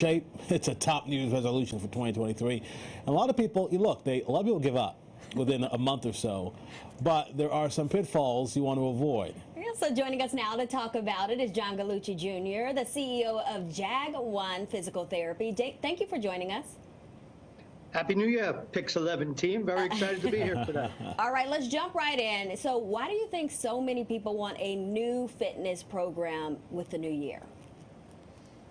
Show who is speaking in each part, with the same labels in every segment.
Speaker 1: shape. It's a top news resolution for 2023. And a lot of people, a lot of people give up within a month or so, but there are some pitfalls you want to avoid.
Speaker 2: Yeah, so joining us now to talk about it is John Gallucci Jr., the CEO of Jag1 Physical Therapy. Thank you for joining us.
Speaker 3: Happy New Year, Pix 11 team. Very excited to be here today.
Speaker 2: All right, let's jump right in. So why do you think so many people want a new fitness program with the new year?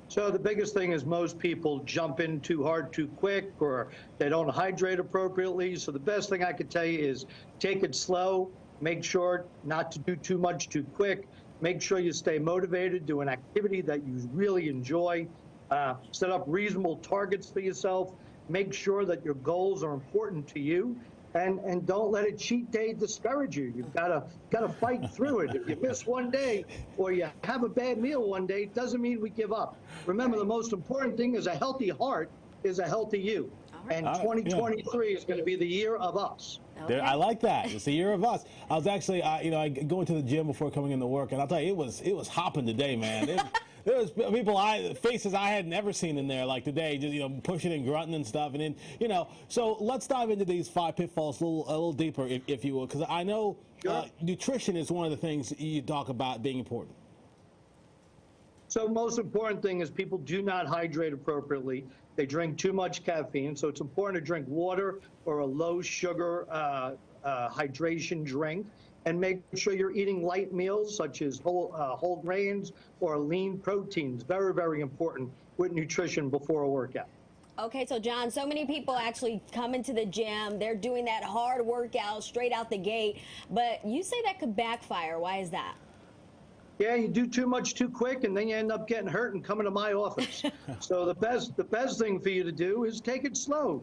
Speaker 3: So the biggest thing is most people jump in too hard too quick, or they don't hydrate appropriately. So the best thing I could tell you is take it slow, make sure not to do too much too quick, make sure you stay motivated, do an activity that you really enjoy, set up reasonable targets for yourself, make sure that your goals are important to you, and don't let a cheat day discourage you. You've got to fight through it. If you miss one day or you have a bad meal one day, it doesn't mean we give up. Remember, the most important thing is a healthy heart is a healthy you. And 2023 is going to be the year of us.
Speaker 1: Okay. I like that. It's the year of us. I was actually, I go into the gym before coming into work, and I'll tell you, it was hopping today, man. There was people, faces I had never seen in there like today, just pushing and grunting and stuff, and then So let's dive into these 5 pitfalls a little deeper, if you will, because I know nutrition is one of the things you talk about being important.
Speaker 3: So most important thing is people do not hydrate appropriately. They drink too much caffeine. So it's important to drink water or a low sugar hydration drink, and make sure you're eating light meals such as whole grains or lean proteins. Very, very important with nutrition before a workout.
Speaker 2: Okay, so John, so many people actually come into the gym. They're doing that hard workout straight out the gate, but you say that could backfire. Why is that?
Speaker 3: Yeah, you do too much too quick, and then you end up getting hurt and coming to my office. So the best thing for you to do is take it slow.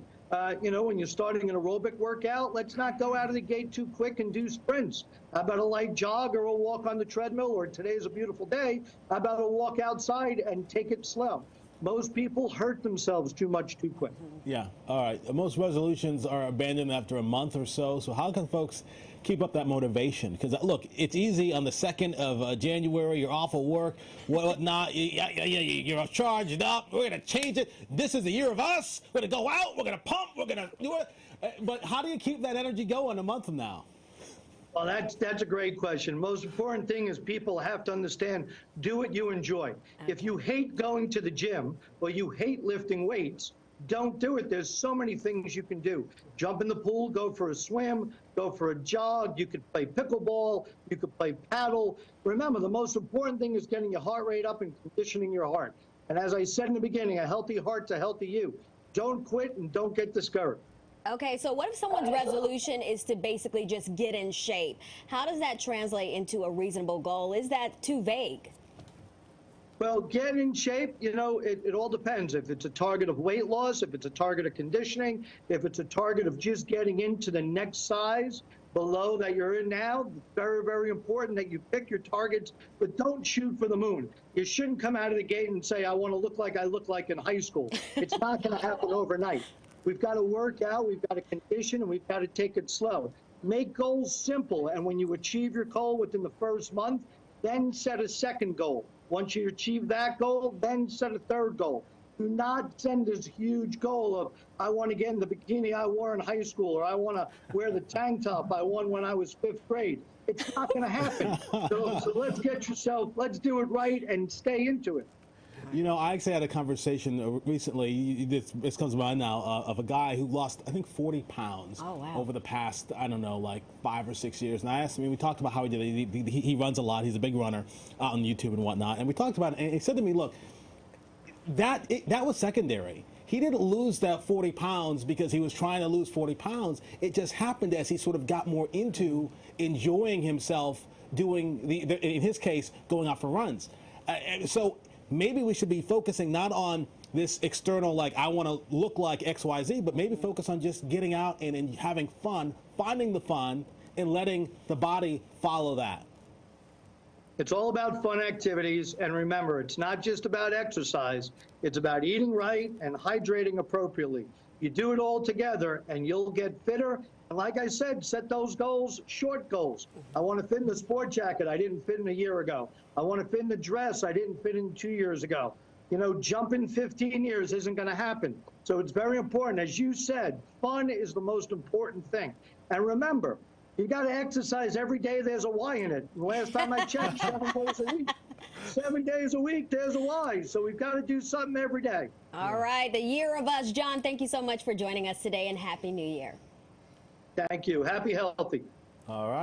Speaker 3: When you're starting an aerobic workout, let's not go out of the gate too quick and do sprints. How about a light jog or a walk on the treadmill? Or today's a beautiful day, how about a walk outside and take it slow? Most people hurt themselves too much too quick.
Speaker 1: Yeah, all right. Most resolutions are abandoned after a month or so. So how can folks keep up that motivation? Because look, it's easy on the 2nd of January. You're off of work, whatnot. You're charged up. We're going to change it. This is the year of us. We're going to go out. We're going to pump. We're going to do it. But how do you keep that energy going a month from now?
Speaker 3: Well, that's a great question. Most important thing is people have to understand, do what you enjoy. If you hate going to the gym or you hate lifting weights, don't do it. There's so many things you can do. Jump in the pool, go for a swim, go for a jog. You could play pickleball. You could play paddle. Remember, the most important thing is getting your heart rate up and conditioning your heart. And as I said in the beginning, a healthy heart's a healthy you. Don't quit and don't get discouraged.
Speaker 2: Okay, so what if someone's resolution is to basically just get in shape? How does that translate into a reasonable goal? Is that too vague?
Speaker 3: Well, get in shape, it all depends. If it's a target of weight loss, if it's a target of conditioning, if it's a target of just getting into the next size below that you're in now, very, very important that you pick your targets, but don't shoot for the moon. You shouldn't come out of the gate and say, I want to look like I look like in high school. It's not going to happen overnight. We've got to work out, we've got to condition, and we've got to take it slow. Make goals simple, and when you achieve your goal within the first month, then set a second goal. Once you achieve that goal, then set a third goal. Do not send this huge goal of, I want to get in the bikini I wore in high school, or I want to wear the tank top I won when I was 5th grade. It's not going to happen. So let's let's do it right and stay into it.
Speaker 1: I actually had a conversation recently, this comes to mind now, of a guy who lost, I think, 40 pounds over the past, I don't know, like 5 or 6 years. And I asked him, we talked about how he did it. He runs a lot. He's a big runner on YouTube and whatnot. And we talked about it, and he said to me, look, that was secondary. He didn't lose that 40 pounds because he was trying to lose 40 pounds. It just happened as he sort of got more into enjoying himself doing, in his case, going out for runs. So maybe we should be focusing not on this external, like, I want to look like XYZ, but maybe focus on just getting out and having fun, finding the fun, and letting the body follow that.
Speaker 3: It's all about fun activities, and remember, it's not just about exercise. It's about eating right and hydrating appropriately. You do it all together, and you'll get fitter. And like I said, set those goals, short goals. I want to fit in the sport jacket I didn't fit in a year ago. I want to fit in the dress I didn't fit in 2 years ago. jumping 15 years isn't going to happen. So it's very important. As you said, fun is the most important thing. And remember, you got to exercise every day. There's a Y in it. Last time I checked, 7 days a week. 7 days a week, there's a Y. So we've got to do something every day.
Speaker 2: All right, the year of us. John, thank you so much for joining us today, and Happy New Year.
Speaker 3: Thank you. Happy, healthy.
Speaker 1: All right.